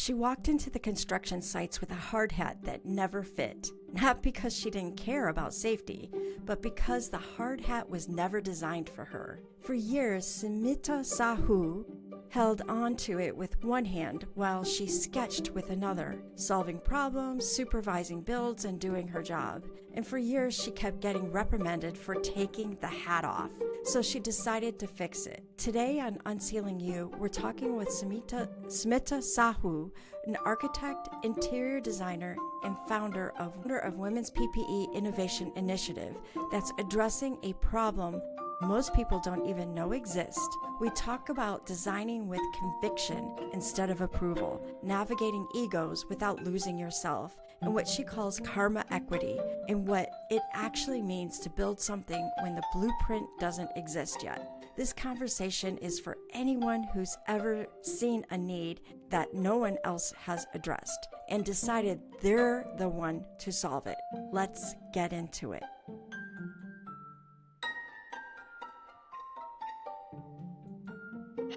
She walked into the construction sites with a hard hat that never fit, not because she didn't care about safety, but because the hard hat was never designed for her. For years, Smita Sahoo held onto it with one hand while she sketched with another, solving problems, supervising builds, and doing her job. And for years, she kept getting reprimanded for taking the hat off. So she decided to fix it. Today on UnCeiling You, we're talking with Smita Sahoo, an architect, interior designer, and founder of Women's PPE Innovation Initiative that's addressing a problem most people don't even know exist. We talk about designing with conviction instead of approval, navigating egos without losing yourself, and what she calls karma equity, and what it actually means to build something when the blueprint doesn't exist yet. This conversation is for anyone who's ever seen a need that no one else has addressed and decided they're the one to solve it. Let's get into it.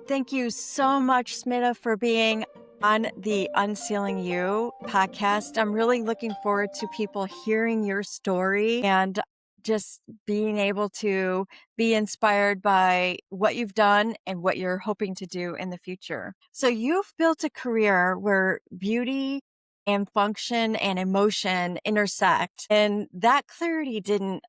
Thank you so much, Smita, for being on the UnCeiling You podcast. I'm really looking forward to people hearing your story and just being able to be inspired by what you've done and what you're hoping to do in the future. So you've built a career where beauty and function and emotion intersect. And that clarity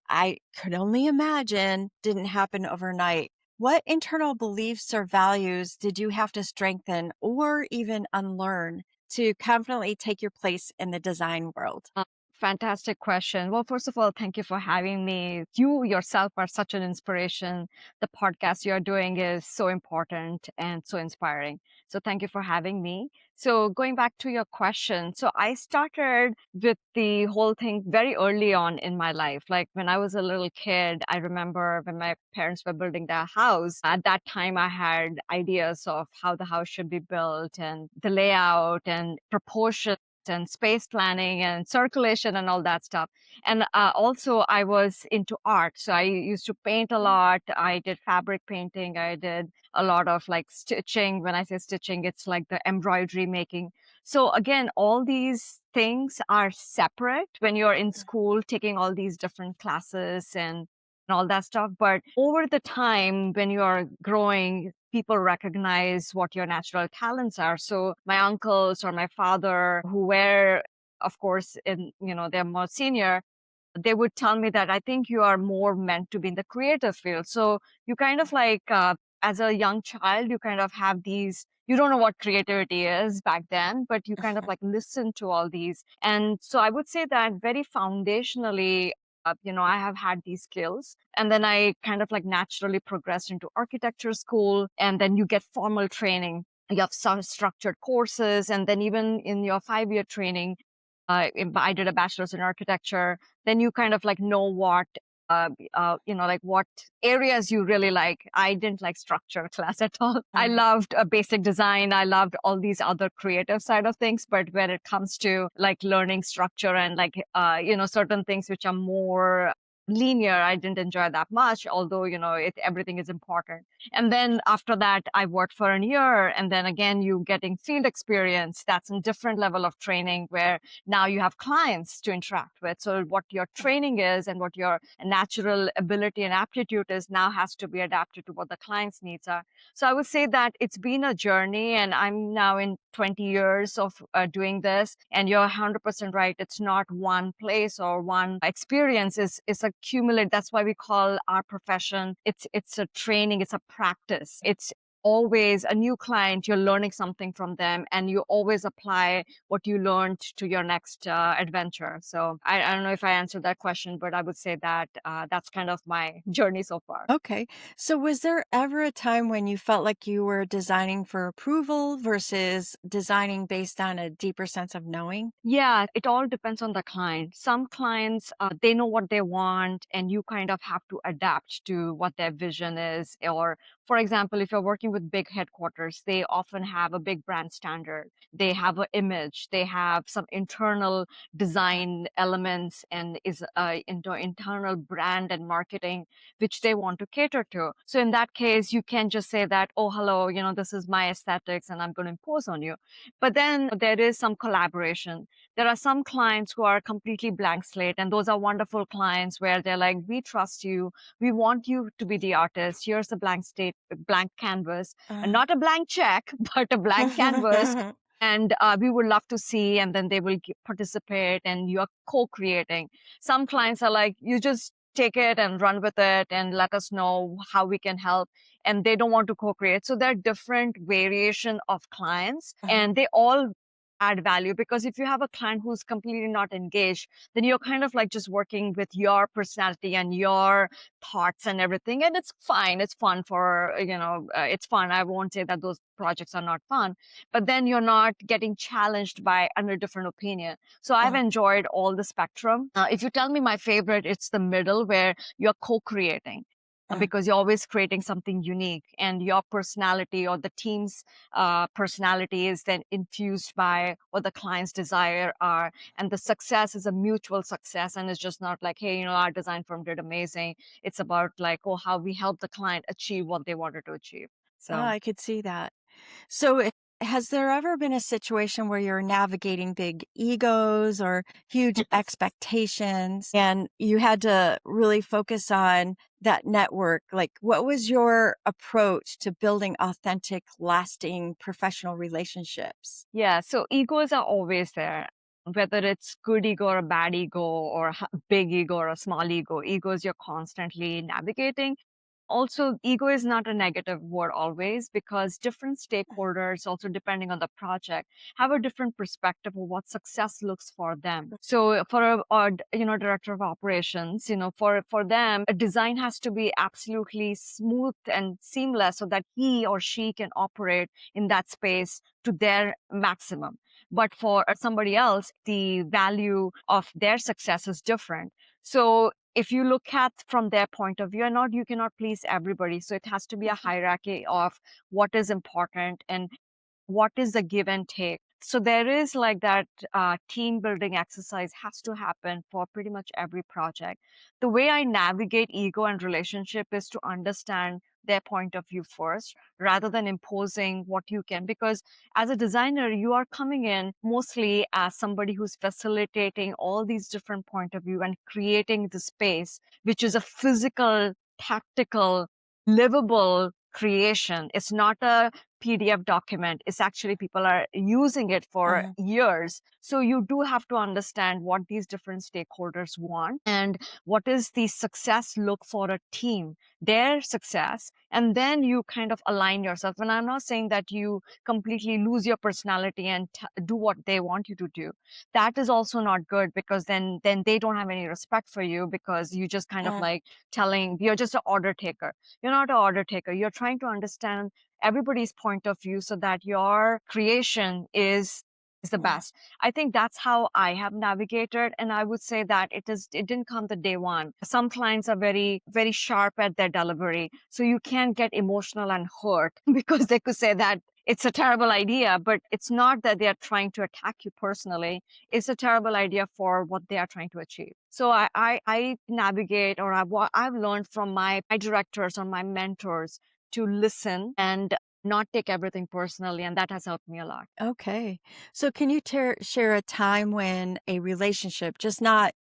I could only imagine, didn't happen overnight. What internal beliefs or values did you have to strengthen or even unlearn to confidently take your place in the design world? Fantastic question. Well, first of all, thank you for having me. You yourself are such an inspiration. The podcast you're doing is so important and so inspiring. So thank you for having me. So going back to your question, so I started with the whole thing very early on in my life. Like when I was a little kid, I remember when my parents were building their house. At that time, I had ideas of how the house should be built and the layout and proportions and space planning and circulation and all that stuff. And also I was into art. So I used to paint a lot. I did fabric painting. I did a lot of like stitching. When I say stitching, it's like the embroidery making. So again, all these things are separate when you're in school taking all these different classes and all that stuff. But over the time, when you're growing, people recognize what your natural talents are. So my uncles or my father, who were, of course, they're more senior, they would tell me that I think you are more meant to be in the creative field. So you kind of like, as a young child, you kind of have these, you don't know what creativity is back then, but you kind of like listen to all these. And so I would say that very foundationally, I have had these skills. And then I kind of like naturally progressed into architecture school. And then you get formal training. You have some structured courses. And then even in your 5-year training, I did a bachelor's in architecture. Then you kind of like know what, like what areas you really like. I didn't like structure class at all. I loved basic design. I loved all these other creative side of things. But when it comes to like learning structure and like, certain things which are more linear, I didn't enjoy that much, although, everything is important. And then after that, I worked for a year. And then again, you getting field experience. That's a different level of training where now you have clients to interact with. So what your training is and what your natural ability and aptitude is now has to be adapted to what the client's needs are. So I would say that it's been a journey, and I'm now in 20 years of doing this. And you're 100% right. It's not one place or one experience. It's accumulate. That's why we call our profession. It's a training. It's a practice. It's always a new client. You're learning something from them, and you always apply what you learned to your next adventure. So I don't know if I answered that question, but I would say that that's kind of my journey so far. Okay. So was there ever a time when you felt like you were designing for approval versus designing based on a deeper sense of knowing? Yeah, it all depends on the client. Some clients, they know what they want, and you kind of have to adapt to what their vision is. Or For example, if you're working with big headquarters, they often have a big brand standard. They have an image. They have some internal design elements and is internal brand and marketing which they want to cater to. So in that case, you can just say that, oh, hello, this is my aesthetics and I'm going to impose on you. But then there is some collaboration. There are some clients who are completely blank slate, and those are wonderful clients where they're like, we trust you. We want you to be the artist. Here's a blank canvas, and Uh, not a blank check, but a blank canvas. And we would love to see, and then they will participate, and you're co-creating. Some clients are like, you just take it and run with it and let us know how we can help. And they don't want to co-create. So there are different variation of clients, uh-huh. and they all add value, because if you have a client who's completely not engaged, then you're kind of like just working with your personality and your thoughts and everything. And it's fine. It's fun for, it's fun. I won't say that those projects are not fun, but then you're not getting challenged by a different opinion. So I've Uh, enjoyed all the spectrum. If you tell me my favorite, it's the middle where you're co-creating, uh, because you're always creating something unique, and your personality or the team's personality is then infused by what the client's desire are, and the success is a mutual success, and it's just not like, hey, our design firm did amazing. It's about like, oh, how we help the client achieve what they wanted to achieve. So I could see that. So, has there ever been a situation where you're navigating big egos or huge expectations and you had to really focus on that network? Like, what was your approach to building authentic, lasting professional relationships? yeah, so egos are always there, whether it's good ego or a bad ego, or big ego or a small ego. Egos you're constantly navigating. Also, ego is not a negative word always, because different stakeholders, also depending on the project, have a different perspective of what success looks for them. So for a director of operations, for them, a design has to be absolutely smooth and seamless so that he or she can operate in that space to their maximum. But for somebody else, the value of their success is different. So if you look at from their point of view, and not, you cannot please everybody. So it has to be a hierarchy of what is important and what is the give and take. So there is like that team building exercise has to happen for pretty much every project. The way I navigate ego and relationship is to understand their point of view first, rather than imposing what you can. Because as a designer, you are coming in mostly as somebody who's facilitating all these different point of view and creating the space, which is a physical, tactical, livable creation. It's not a PDF document. It's actually people are using it for Uh, years. So you do have to understand what these different stakeholders want, and what is the success look for a team, their success. And then you kind of align yourself. And I'm not saying that you completely lose your personality and do what they want you to do. That is also not good, because then they don't have any respect for you, because you just kind of uh, like telling, you're just an order taker. You're not an order taker. You're trying to understand everybody's point of view so that your creation is the uh, best. I think that's how I have navigated. And I would say that it didn't come the day one. Some clients are very, very sharp at their delivery. So you can get emotional and hurt because they could say that it's a terrible idea, but it's not that they are trying to attack you personally. It's a terrible idea for what they are trying to achieve. So I navigate, or I've learned from my directors or my mentors to listen and not take everything personally. And that has helped me a lot. okay. So, can you share a time when a relationship, just not,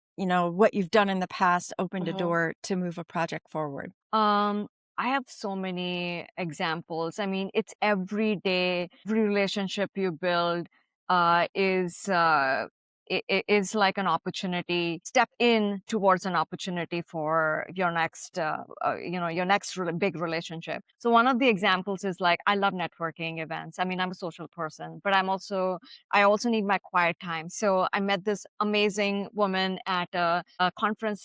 what you've done in the past, opened a Mhm. door to move a project forward? Um, I have so many examples. I mean, it's every day, every relationship you build is is like an opportunity. Step in towards an opportunity for your next, your next big relationship. So one of the examples is like, I love networking events. I mean, I'm a social person, but I also need my quiet time. So I met this amazing woman at a conference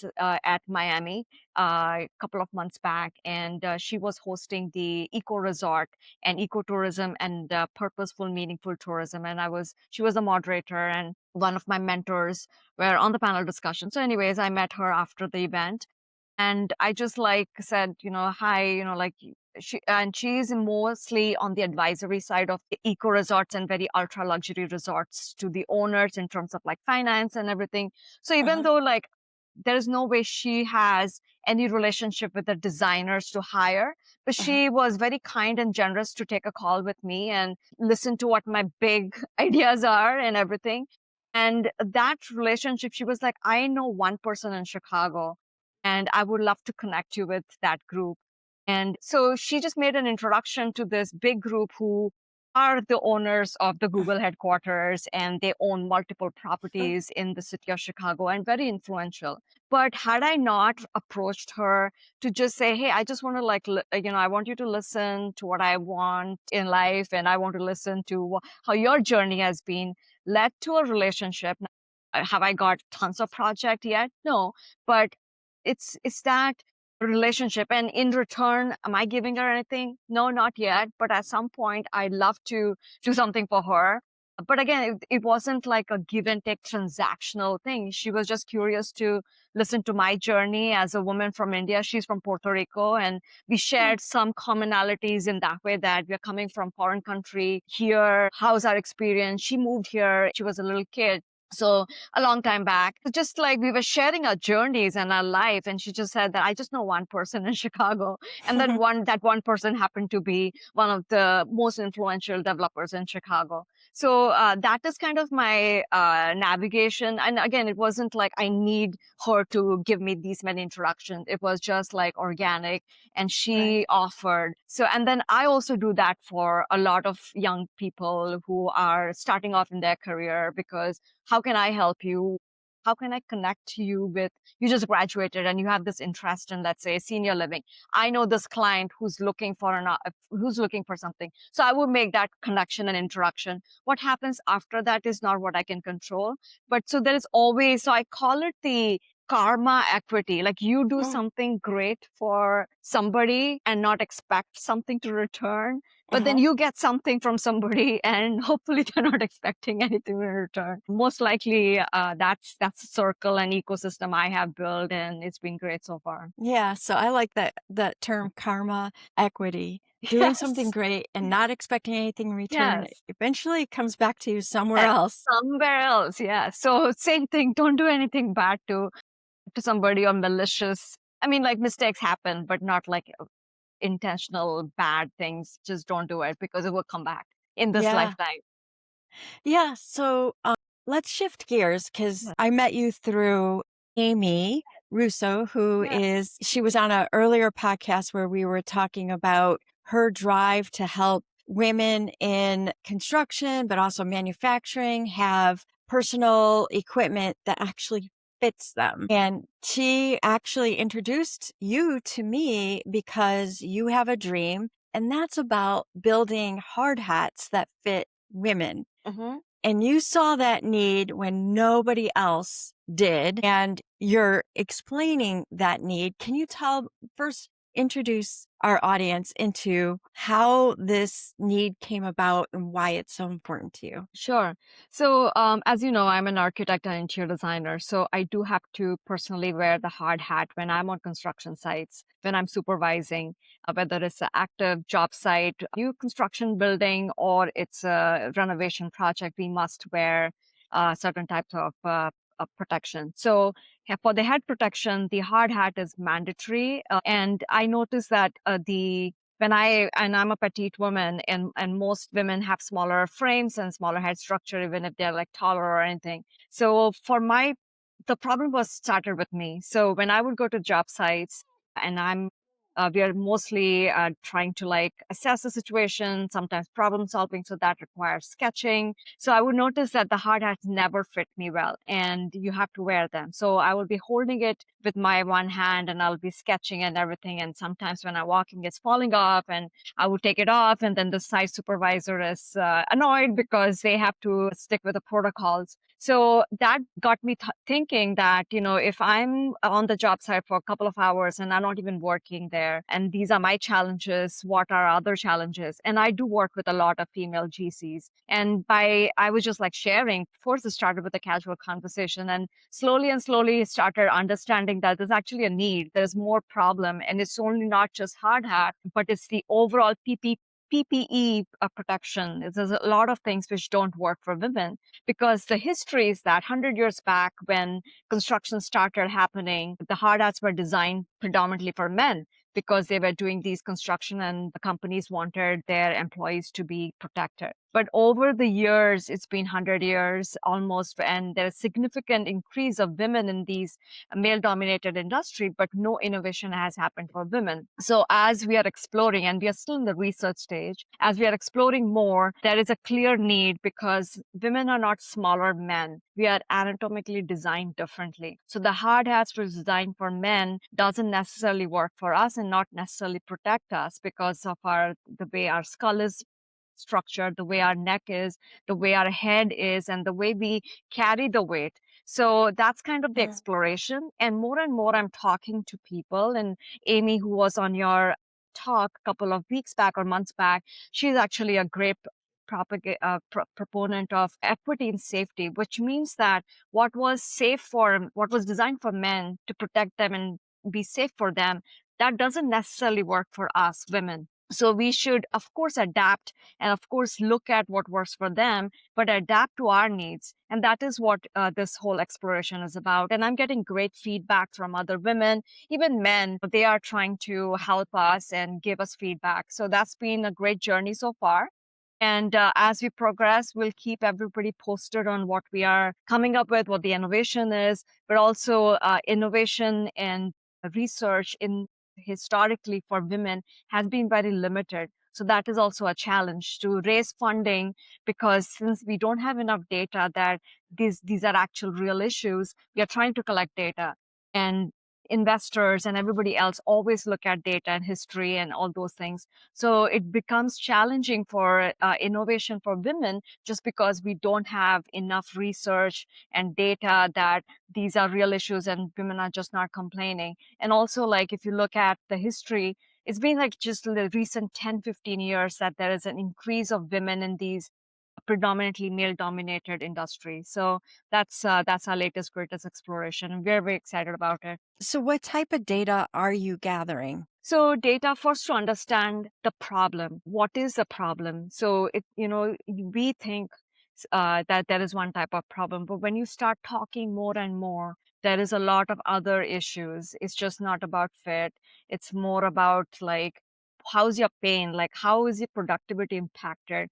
at Miami a couple of months back, and she was hosting the eco resort and ecotourism and purposeful, meaningful tourism. And she was a moderator, and one of my mentors were on the panel discussion. So, anyways, I met her after the event, and I just like said, hi, like She's mostly on the advisory side of the eco resorts and very ultra luxury resorts to the owners in terms of like finance and everything. So even Uh-huh. though like there's no way she has any relationship with the designers to hire, but Uh-huh. she was very kind and generous to take a call with me and listen to what my big ideas are and everything. And that relationship, she was like, I know one person in Chicago and I would love to connect you with that group. And so she just made an introduction to this big group who are the owners of the Google headquarters, and they own multiple properties in the city of Chicago and very influential. But had I not approached her to just say, hey, I just want to I want you to listen to what I want in life, and I want to listen to how your journey has been led to a relationship. Have I got tons of project yet? No, but it's that relationship. And in return, am I giving her anything? No, not yet. But at some point, I'd love to do something for her. But again, it wasn't like a give and take transactional thing. She was just curious to listen to my journey as a woman from India. She's from Puerto Rico, and we Oh, shared some commonalities in that way, that we're coming from foreign country here. How's our experience? She moved here. She was a little kid. So a long time back, just like we were sharing our journeys and our life. And she just said that I just know one person in Chicago. And then that one person happened to be one of the most influential developers in Chicago. So that is kind of my navigation. And again, it wasn't like I need her to give me these many introductions. It was just like organic, and right. she offered. So, and then I also do that for a lot of young people who are starting off in their career, because how can I help you? How can I connect you with, you just graduated and you have this interest in, let's say, senior living. I know this client who's looking for something. So I will make that connection and introduction. What happens after that is not what I can control. But so there is always, so I call it the karma equity. Like you do Mm, something great for somebody and not expect something to return, but then uh-huh. you get something from somebody and hopefully they're not expecting anything in return. Most likely, that's a circle and ecosystem I have built, and it's been great so far. Yeah, so I like that term karma equity. Doing something Yes. great and not expecting anything in return Yes. eventually comes back to you somewhere Eh, else. Somewhere else, yeah. So same thing. Don't do anything bad to somebody or malicious. I mean, like mistakes happen, but not like intentional bad things. Just don't do it because it will come back in this Yeah. lifetime. Yeah, so let's shift gears because Yeah. I met you through Amy Russo, Yeah. she was on an earlier podcast where we were talking about her drive to help women in construction, but also manufacturing have personal equipment that actually fits them. And she actually introduced you to me because you have a dream, and that's about building hard hats that fit women. Hmm. And you saw that need when nobody else did, and you're explaining that need. Can you first introduce our audience into how this need came about and why it's so important to you? Sure. So, as you know, I'm an architect and interior designer. So I do have to personally wear the hard hat when I'm on construction sites, when I'm supervising, whether it's an active job site, new construction building, or it's a renovation project, we must wear certain types of protection. So for the head protection, the hard hat is mandatory. And I noticed that I'm a petite woman, and most women have smaller frames and smaller head structure, even if they're like taller or anything. So the problem was started with me. So when I would go to job sites, and we are mostly trying to like assess the situation, sometimes problem solving. So that requires sketching. So I would notice that the hard hats never fit me well, and you have to wear them. So I will be holding it with my one hand and I'll be sketching and everything. And sometimes when I'm walking, it's falling off, and I would take it off. And then the site supervisor is annoyed because they have to stick with the protocols. So that got me thinking that, if I'm on the job site for a couple of hours and I'm not even working there, there, and these are my challenges. What are other challenges? And I do work with a lot of female GCs. And I was just like sharing. First, it started with a casual conversation, and slowly started understanding that there's actually a need. There's more problem, and it's only not just hard hat, but it's the overall PPE protection. There's a lot of things which don't work for women, because the history is that 100 years back, when construction started happening, the hard hats were designed predominantly for men, because they were doing these construction and the companies wanted their employees to be protected. But over the years, it's been 100 years almost, and there's significant increase of women in these male-dominated industry, but no innovation has happened for women. So as we are exploring, and we are still in the research stage, as we are exploring more, there is a clear need, because women are not smaller men. We are anatomically designed differently. So the hard hats was designed for men doesn't necessarily work for us and not necessarily protect us, because of the way our skull is structured, the way our neck is, the way our head is, and the way we carry the weight. So that's kind of the exploration. And more I'm talking to people. And Amy, who was on your talk a couple of weeks back or months back, she's actually a great proponent of equity and safety, which means that what was designed for men to protect them and be safe for them, that doesn't necessarily work for us women. So we should, of course, adapt and, of course, look at what works for them, but adapt to our needs. And that is what this whole exploration is about. And I'm getting great feedback from other women, even men. They are trying to help us and give us feedback. So that's been a great journey so far. And as we progress, we'll keep everybody posted on what we are coming up with, what the innovation is, but also innovation and research in historically for women has been very limited. So that is also a challenge to raise funding, because since we don't have enough data that these are actual real issues, we are trying to collect data. And investors and everybody else always look at data and history and all those things. So it becomes challenging for innovation for women, just because we don't have enough research and data that these are real issues and women are just not complaining. And also, like, if you look at the history, it's been like just the recent 10-15 years that there is an increase of women in these predominantly male-dominated industries. So that's our latest greatest exploration, and we're very excited about it. So, what type of data are you gathering? So data first to understand the problem. What is the problem? So we think that there is one type of problem, but when you start talking more and more, there is a lot of other issues. It's just not about fit. It's more about, like, how's your pain? Like, how is your productivity impacted?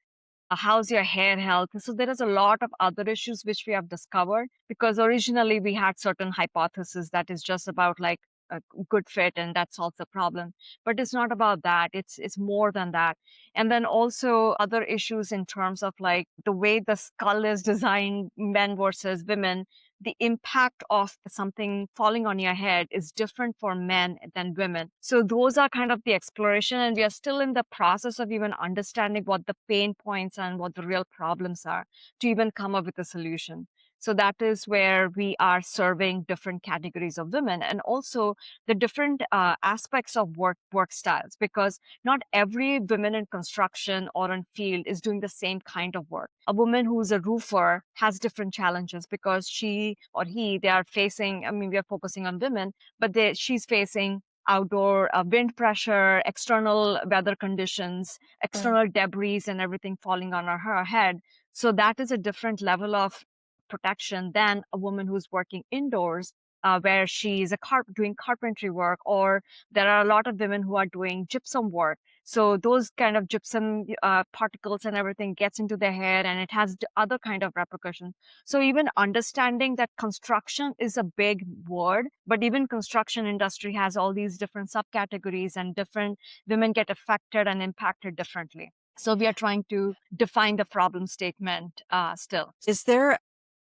How's your hair health? So there is a lot of other issues which we have discovered, because originally we had certain hypotheses that is just about, like, a good fit and that solves the problem. But it's not about that. It's more than that. And then also other issues in terms of, like, the way the skull is designed, men versus women. The impact of something falling on your head is different for men than women. So those are kind of the exploration, and we are still in the process of even understanding what the pain points and what the real problems are to even come up with a solution. So that is where we are serving different categories of women, and also the different aspects of work styles, because not every woman in construction or in field is doing the same kind of work. A woman who's a roofer has different challenges, because she or he, they are facing, I mean, we are focusing on women, but she's facing outdoor wind pressure, external weather conditions, external debris and everything falling on her head. So that is a different level of protection than a woman who's working indoors, where she's doing carpentry work, or there are a lot of women who are doing gypsum work. So those kind of gypsum particles and everything gets into their hair, and it has other kind of repercussions. So even understanding that construction is a big word, but even construction industry has all these different subcategories, and different women get affected and impacted differently. So we are trying to define the problem statement still. Is there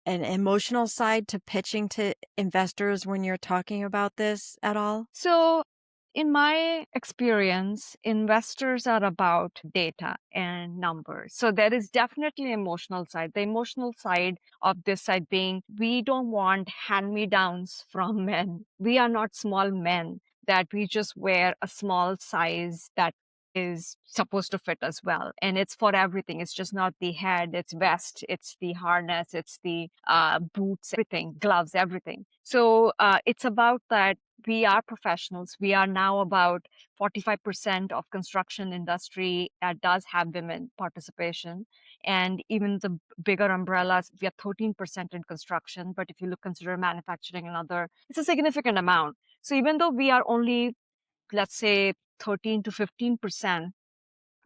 an emotional side to pitching to investors when you're talking about this at all? So in my experience, investors are about data and numbers. So there is definitely emotional side. The emotional side of this side being, we don't want hand-me-downs from men. We are not small men. that we just wear a small size that is supposed to fit as well. And it's for everything. It's just not the head, it's vest, it's the harness, it's the boots, everything, gloves, everything. So it's about that we are professionals. We are now about 45% of construction industry does have women participation. And even the bigger umbrellas, we are 13% in construction. But if you look, consider manufacturing and other, it's a significant amount. So even though we are only, let's say, 13 to 15%,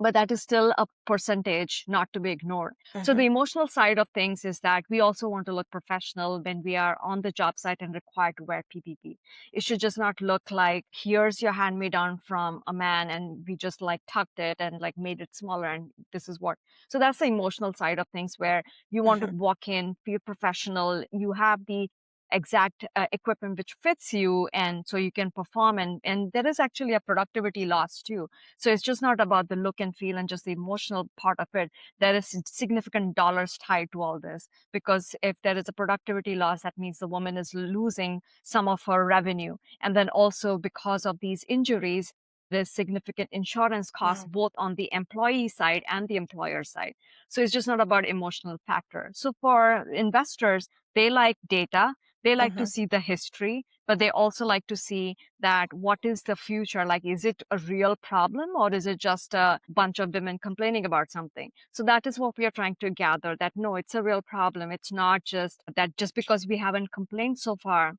but that is still a percentage not to be ignored. So Mm-hmm. the emotional side of things is that we also want to look professional when we are on the job site and required to wear PPP. It should just not look like, here's your hand-me-down from a man and we just like tucked it and like made it smaller and this is what. So that's the emotional side of things where you want to Mm-hmm. walk in, feel professional, you have the exact equipment which fits you, and so you can perform, and there is actually a productivity loss too. So it's just not about the look and feel and just the emotional part of it. There is significant dollars tied to all this, because if there is a productivity loss, that means the woman is losing some of her revenue. And then also because of these injuries, there's significant insurance costs Mm-hmm. both on the employee side and the employer side. So it's just not about emotional factor. So for investors, they like data, they like to Mm-hmm. see the history, but they also like to see that what is the future? Like, is it a real problem or is it just a bunch of women complaining about something? So that is what we are trying to gather, that no, it's a real problem. It's not just that just because we haven't complained so far,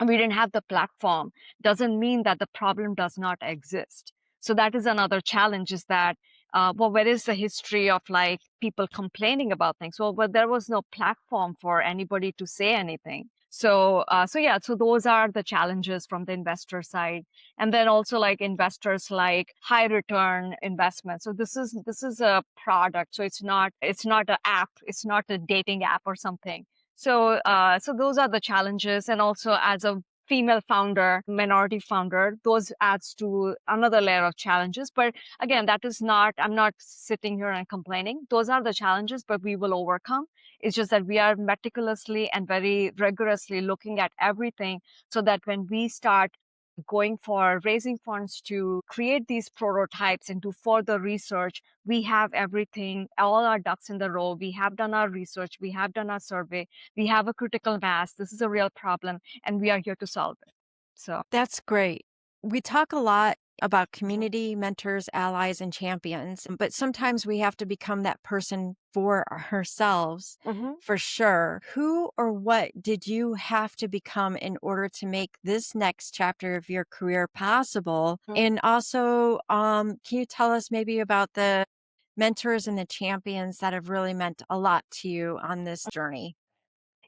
we didn't have the platform, doesn't mean that the problem does not exist. So that is another challenge, is that well, where is the history of like people complaining about things? Well, but there was no platform for anybody to say anything. So yeah, so those are the challenges from the investor side. And then also like investors like high return investment. So this is a product. So it's not an app, it's not a dating app or something. So those are the challenges. And also as a female founder, minority founder, those adds to another layer of challenges. But again, that is not, I'm not sitting here and complaining. Those are the challenges, but we will overcome. It's just that we are meticulously and very rigorously looking at everything so that when we start going for raising funds to create these prototypes and to further research, we have everything, all our ducks in the row. We have done our research, we have done our survey, we have a critical mass. This is a real problem, and we are here to solve it. So, That's great. We talk a lot about community, mentors, allies, and champions, but sometimes we have to become that person for ourselves mhm. for sure. Who or what did you have to become in order to make this next chapter of your career possible? And also, can you tell us maybe about the mentors and the champions that have really meant a lot to you on this journey?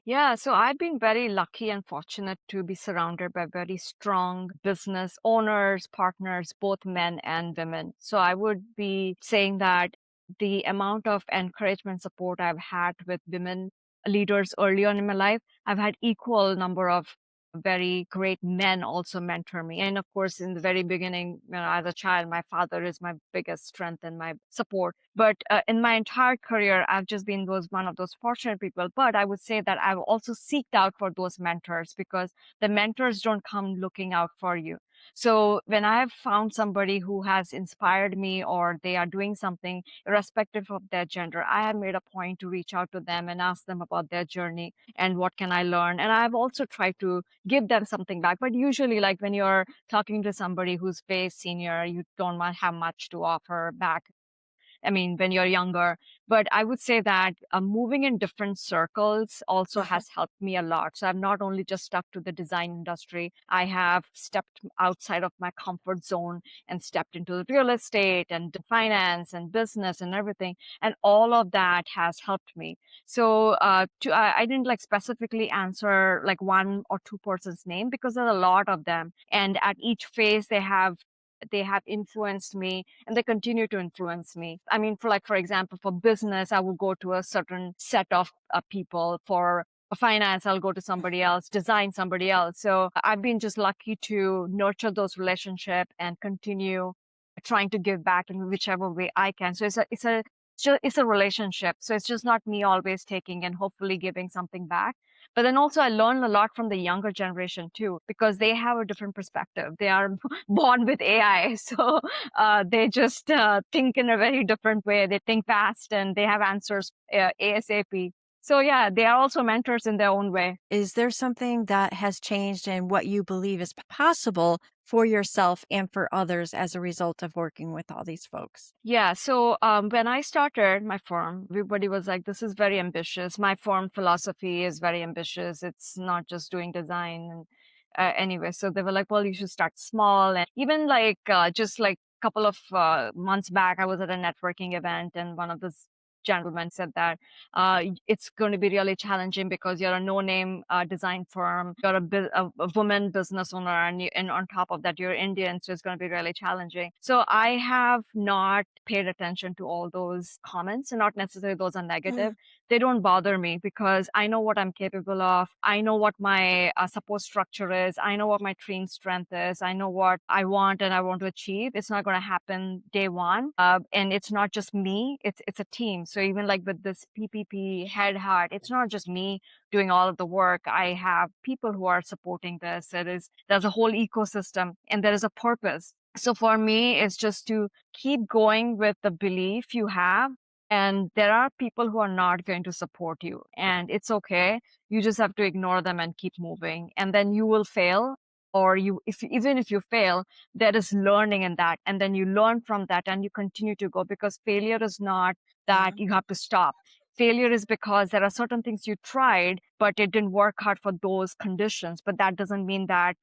Yeah, so I've been very lucky and fortunate to be surrounded by very strong business owners, partners, both men and women. So I would be saying that the amount of encouragement support I've had with women leaders early on in my life, I've had equal number of very great men also mentor me. And of course, in the very beginning, as a child, my father is my biggest strength and my support. But in my entire career, I've just been one of those fortunate people. But I would say that I've also seeked out for those mentors, because the mentors don't come looking out for you. So when I've found somebody who has inspired me or they are doing something, irrespective of their gender, I have made a point to reach out to them and ask them about their journey and what can I learn. And I've also tried to give them something back. But usually, like when you're talking to somebody who's way senior, you don't have much to offer back. I mean, when you're younger. But I would say that moving in different circles also Mhm. has helped me a lot. So I'm not only just stuck to the design industry, I have stepped outside of my comfort zone and stepped into real estate and finance and business and everything. And all of that has helped me. So I didn't like specifically answer like one or two person's name, because there's a lot of them. And at each phase, they have influenced me and they continue to influence me. I mean, for example, for business, I will go to a certain set of people. For finance, I'll go to somebody else, design somebody else. So I've been just lucky to nurture those relationships and continue trying to give back in whichever way I can. So it's a it's a relationship. So it's just not me always taking and hopefully giving something back. But then also I learned a lot from the younger generation too, because they have a different perspective. They are born with AI. So they just think in a very different way. They think fast and they have answers ASAP. So yeah, they are also mentors in their own way. Is there something that has changed in what you believe is possible for yourself and for others as a result of working with all these folks? Yeah. So when I started my firm, everybody was like, this is very ambitious. My firm philosophy is very ambitious. It's not just doing design. And anyway, so they were like, well, you should start small. And even like just like a couple of months back, I was at a networking event and one of the gentlemen said that it's going to be really challenging because you're a no-name design firm, you're a woman business owner, and on top of that, you're Indian, so it's going to be really challenging. So I have not paid attention to all those comments, and not necessarily those are negative. Mm. They don't bother me because I know what I'm capable of. I know what my support structure is. I know what my team strength is. I know what I want and I want to achieve. It's not going to happen day one. And it's not just me, it's a team. So even like with this PPP head heart, it's not just me doing all of the work. I have people who are supporting this. There's a whole ecosystem and there is a purpose. So for me, it's just to keep going with the belief you have. And there are people who are not going to support you, and it's okay. You just have to ignore them and keep moving. And then you will fail, or even if you fail, there is learning in that. And then you learn from that and you continue to go, because failure is not that Yeah. you have to stop. Failure is because there are certain things you tried, but it didn't work out for those conditions. But that doesn't mean that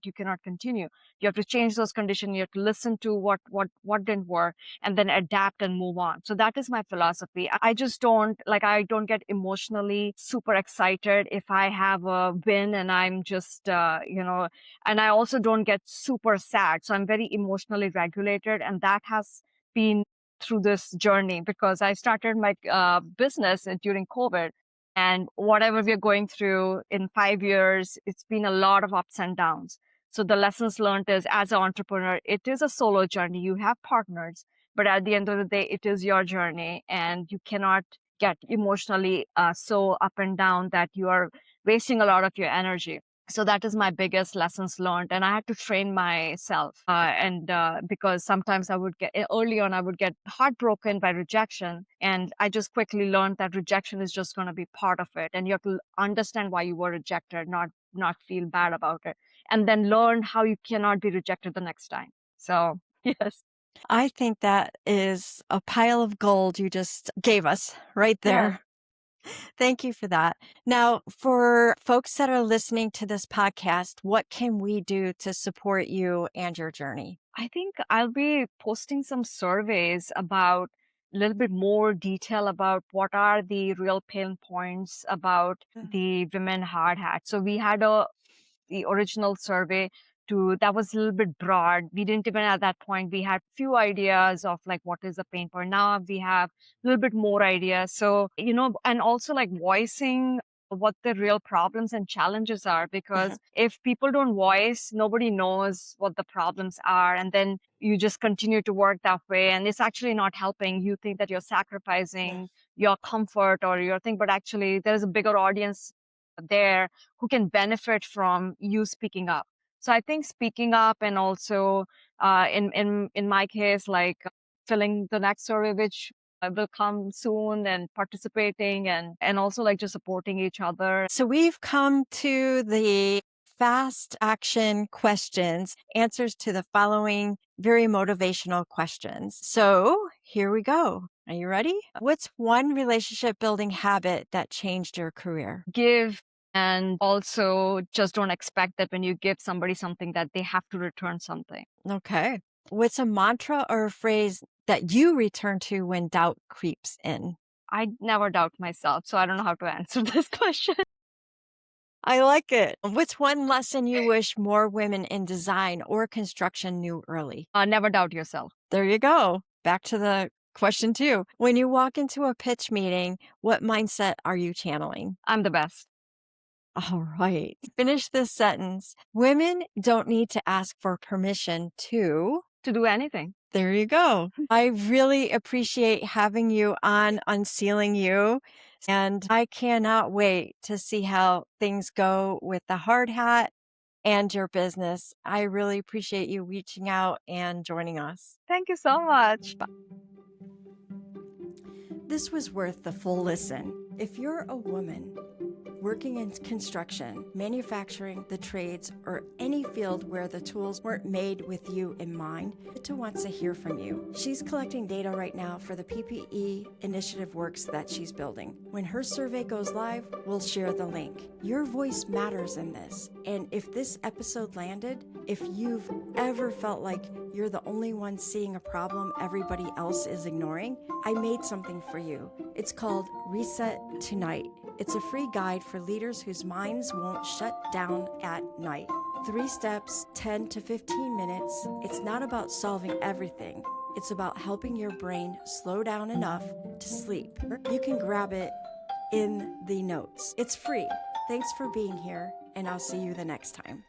you cannot continue. You have to change those conditions. You have to listen to what didn't work and then adapt and move on. So that is my philosophy. I just I don't get emotionally super excited if I have a win and I'm just, and I also don't get super sad. So I'm very emotionally regulated. And that has been through this journey, because I started my business during COVID. And whatever we're going through in 5 years, it's been a lot of ups and downs. So the lessons learned is, as an entrepreneur, it is a solo journey. You have partners, but at the end of the day, it is your journey, and you cannot get emotionally so up and down that you are wasting a lot of your energy. So that is my biggest lessons learned. And I had to train myself. And because sometimes early on, I would get heartbroken by rejection. And I just quickly learned that rejection is just going to be part of it. And you have to understand why you were rejected, not feel bad about it. And then learn how you cannot be rejected the next time. So, yes. I think that is a pile of gold you just gave us right Yeah. there. Thank you for that. Now, for folks that are listening to this podcast, what can we do to support you and your journey? I think I'll be posting some surveys about a little bit more detail about what are the real pain points about the women hard hat. So we had the original survey that was a little bit broad. We didn't even at that point, we had few ideas of like what is the pain point. Now we have a little bit more ideas. So, and also like voicing what the real problems and challenges are, because if people don't voice, nobody knows what the problems are. And then you just continue to work that way. And it's actually not helping. You think that you're sacrificing your comfort or your thing, but actually there's a bigger audience there who can benefit from you speaking up. So I think speaking up, and also in my case, like filling the next survey, which will come soon, and participating, and also like just supporting each other. So we've come to the fast action questions, answers to the following very motivational questions. So here we go. Are you ready? What's one relationship building habit that changed your career? Give, and also just don't expect that when you give somebody something that they have to return something. Okay. What's a mantra or a phrase that you return to when doubt creeps in? I never doubt myself, so I don't know how to answer this question. I like it. What's one lesson you wish more women in design or construction knew early? Never doubt yourself. There you go. Back to the question two. When you walk into a pitch meeting, what mindset are you channeling? I'm the best. All right. Finish this sentence. Women don't need to ask for permission to. To do anything. There you go. I really appreciate having you on Unsealing You. And I cannot wait to see how things go with the hard hat and your business. I really appreciate you reaching out and joining us. Thank you so much. This was worth the full listen. If you're a woman working in construction, manufacturing, the trades, or any field where the tools weren't made with you in mind, Smita wants to hear from you. She's collecting data right now for the PPE initiative works that she's building. When her survey goes live, we'll share the link. Your voice matters in this. And if this episode landed, if you've ever felt like you're the only one seeing a problem everybody else is ignoring, I made something for you. It's called Reset Tonight. It's a free guide for leaders whose minds won't shut down at night. 3 steps, 10 to 15 minutes. It's not about solving everything. It's about helping your brain slow down enough to sleep. You can grab it in the notes. It's free. Thanks for being here, and I'll see you the next time.